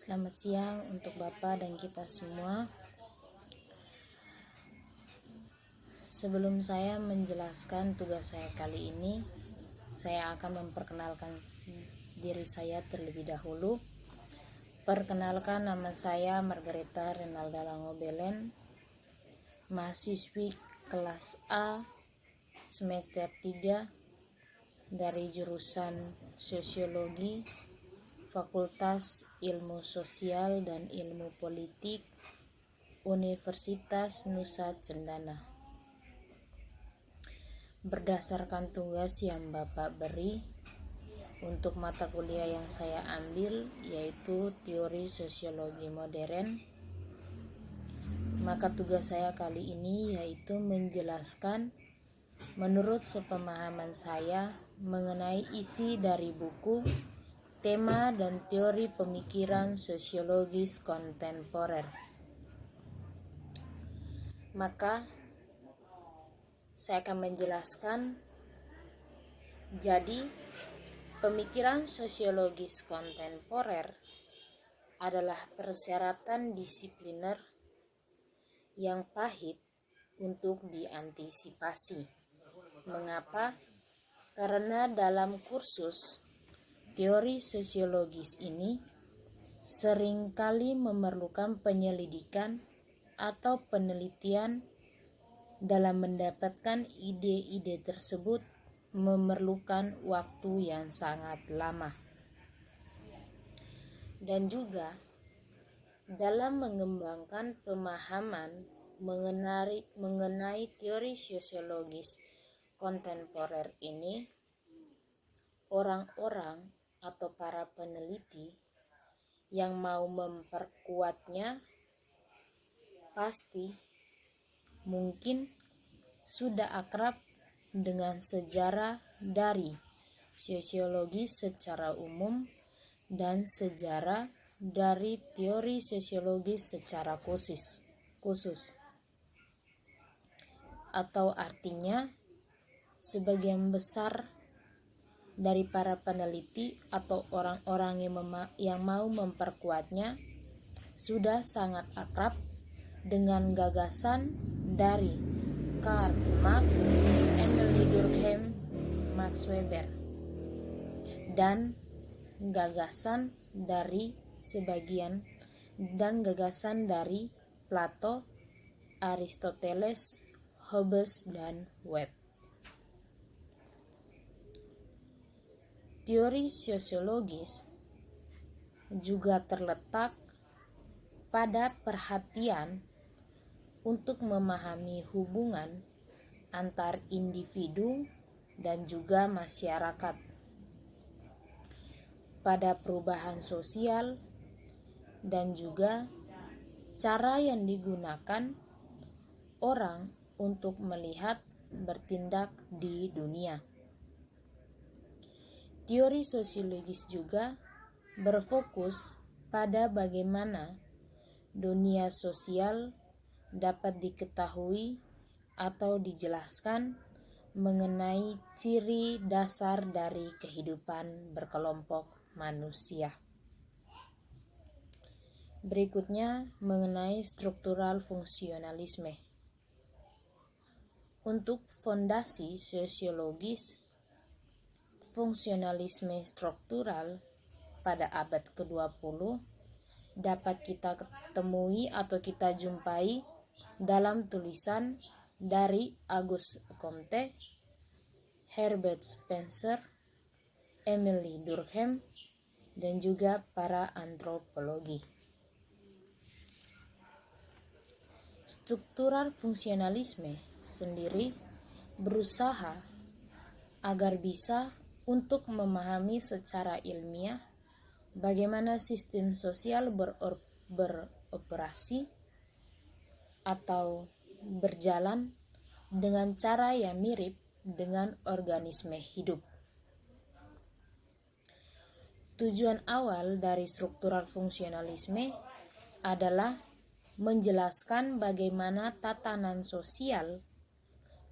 Selamat siang untuk Bapak dan kita semua. Sebelum saya menjelaskan tugas saya kali ini, saya akan memperkenalkan diri saya terlebih dahulu. Perkenalkan, nama saya Margareta Renalda Langobelen, mahasiswi kelas A semester 3 dari jurusan Sosiologi, Fakultas Ilmu Sosial dan Ilmu Politik, Universitas Nusa Cendana. Berdasarkan tugas yang Bapak beri untuk mata kuliah yang saya ambil, yaitu Teori Sosiologi Modern, maka tugas saya kali ini yaitu menjelaskan menurut sepemahaman saya mengenai isi dari buku Tema dan Teori Pemikiran Sosiologis Kontemporer. Maka saya akan menjelaskan, jadi pemikiran sosiologis kontemporer adalah persyaratan disipliner yang pahit untuk diantisipasi. Mengapa? Karena dalam kursus teori sosiologis ini seringkali memerlukan penyelidikan atau penelitian. Dalam mendapatkan ide-ide tersebut memerlukan waktu yang sangat lama. Dan juga dalam mengembangkan pemahaman mengenai teori sosiologis kontemporer ini, orang-orang atau para peneliti yang mau memperkuatnya pasti mungkin sudah akrab dengan sejarah dari sosiologi secara umum dan sejarah dari teori sosiologi secara khusus. Atau artinya, sebagian besar dari para peneliti atau orang-orang yang mau memperkuatnya sudah sangat akrab dengan gagasan dari Karl Marx, Emile Durkheim, Max Weber, dan gagasan dari Plato, Aristoteles, Hobbes, dan Webb. Teori sosiologis juga terletak pada perhatian untuk memahami hubungan antar individu dan juga masyarakat pada perubahan sosial dan juga cara yang digunakan orang untuk melihat bertindak di dunia. Teori sosiologis juga berfokus pada bagaimana dunia sosial dapat diketahui atau dijelaskan mengenai ciri dasar dari kehidupan berkelompok manusia. Berikutnya mengenai struktural fungsionalisme. Untuk fondasi sosiologis fungsionalisme struktural pada abad ke-20 dapat kita temui atau kita jumpai dalam tulisan dari Auguste Comte, Herbert Spencer, Emile Durkheim, dan juga para antropologi. Struktural fungsionalisme sendiri berusaha agar bisa untuk memahami secara ilmiah bagaimana sistem sosial beroperasi atau berjalan dengan cara yang mirip dengan organisme hidup. Tujuan awal dari struktural fungsionalisme adalah menjelaskan bagaimana tatanan sosial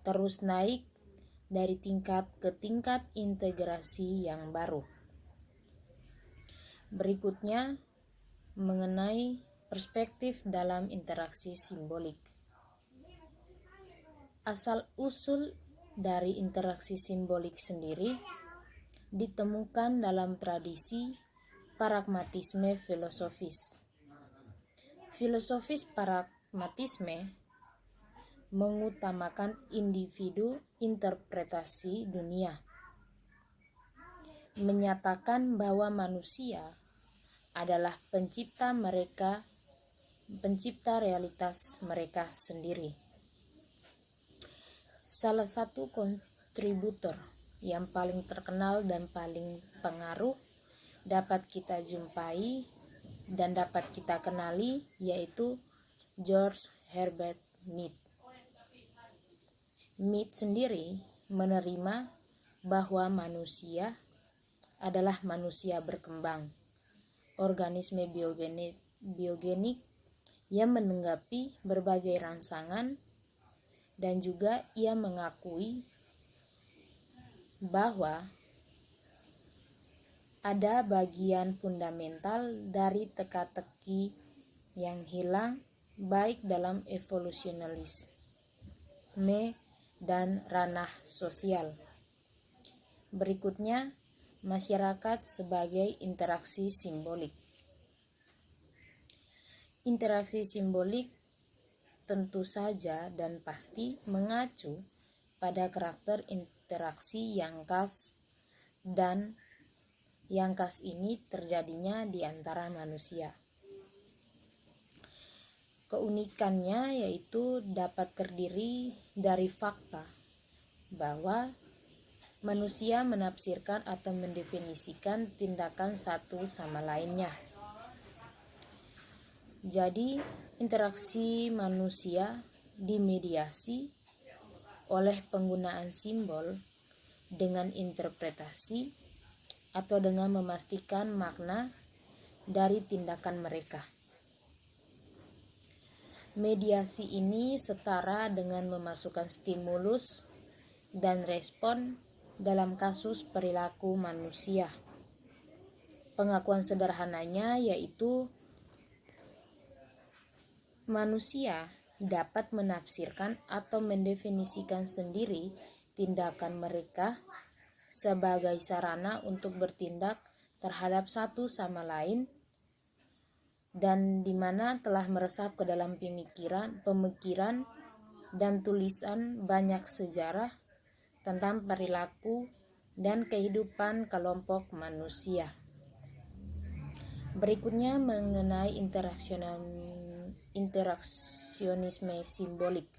terus naik dari tingkat ke tingkat integrasi yang baru. Berikutnya mengenai perspektif dalam interaksi simbolik. Asal-usul dari interaksi simbolik sendiri ditemukan dalam tradisi pragmatisme filosofis. Filosofis pragmatisme mengutamakan individu interpretasi dunia, menyatakan bahwa manusia adalah pencipta realitas mereka sendiri. Salah satu kontributor yang paling terkenal dan paling pengaruh dapat kita jumpai dan dapat kita kenali yaitu George Herbert Mead. Mead sendiri menerima bahwa manusia adalah manusia berkembang, organisme biogenik yang menanggapi berbagai rangsangan, dan juga ia mengakui bahwa ada bagian fundamental dari teka-teki yang hilang baik dalam evolusionalisme dan ranah sosial. Berikutnya, masyarakat sebagai interaksi simbolik. Interaksi simbolik tentu saja dan pasti mengacu pada karakter interaksi yang khas, dan yang khas ini terjadinya di antara manusia. Keunikannya yaitu dapat terdiri dari fakta bahwa manusia menafsirkan atau mendefinisikan tindakan satu sama lainnya. Jadi, interaksi manusia dimediasi oleh penggunaan simbol dengan interpretasi atau dengan memastikan makna dari tindakan mereka. Mediasi ini setara dengan memasukkan stimulus dan respon dalam kasus perilaku manusia. Pengakuan sederhananya yaitu manusia dapat menafsirkan atau mendefinisikan sendiri tindakan mereka sebagai sarana untuk bertindak terhadap satu sama lain, dan di mana telah meresap ke dalam pemikiran dan tulisan banyak sejarah tentang perilaku dan kehidupan kelompok manusia. Berikutnya mengenai interaksionisme simbolik.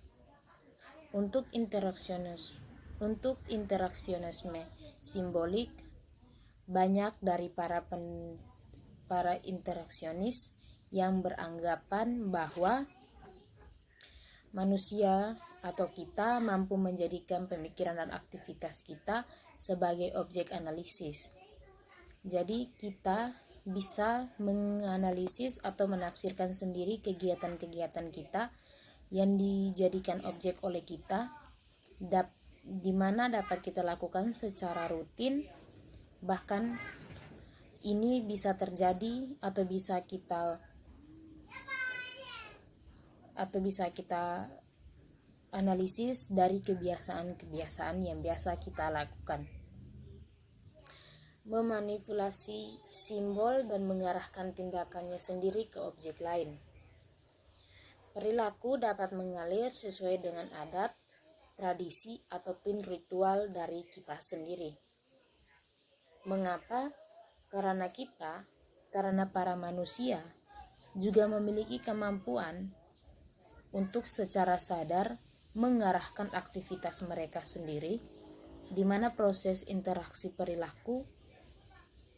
Untuk interaksionisme simbolik, banyak dari para interaksionis yang beranggapan bahwa manusia atau kita mampu menjadikan pemikiran dan aktivitas kita sebagai objek analisis. Jadi kita bisa menganalisis atau menafsirkan sendiri kegiatan-kegiatan kita yang dijadikan objek oleh kita, di mana dapat kita lakukan secara rutin. Bahkan ini bisa terjadi atau bisa kita analisis dari kebiasaan-kebiasaan yang biasa kita lakukan. Memanipulasi simbol dan mengarahkan tindakannya sendiri ke objek lain. Perilaku dapat mengalir sesuai dengan adat, tradisi, ataupun ritual dari kita sendiri. Mengapa? Karena para manusia juga memiliki kemampuan untuk secara sadar mengarahkan aktivitas mereka sendiri, di mana proses interaksi perilaku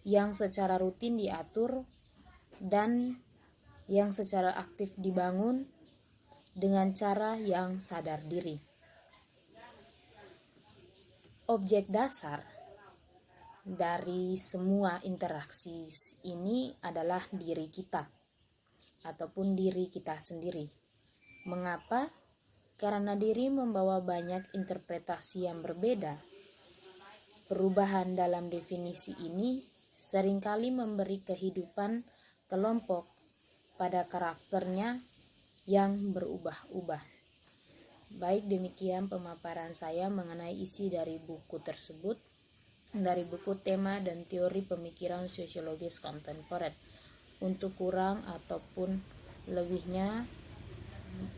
yang secara rutin diatur dan yang secara aktif dibangun dengan cara yang sadar diri. Objek dasar dari semua interaksi ini adalah diri kita ataupun diri kita sendiri. Mengapa? Karena diri membawa banyak interpretasi yang berbeda. Perubahan dalam definisi ini seringkali memberi kehidupan kelompok pada karakternya yang berubah-ubah. Baik, demikian pemaparan saya mengenai isi dari buku tersebut, dari buku Tema dan Teori Pemikiran Sosiologis Kontemporer. Untuk kurang ataupun lebihnya,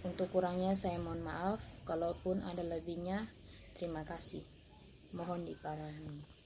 untuk kurangnya saya mohon maaf, kalaupun ada lebihnya terima kasih, mohon dipahami.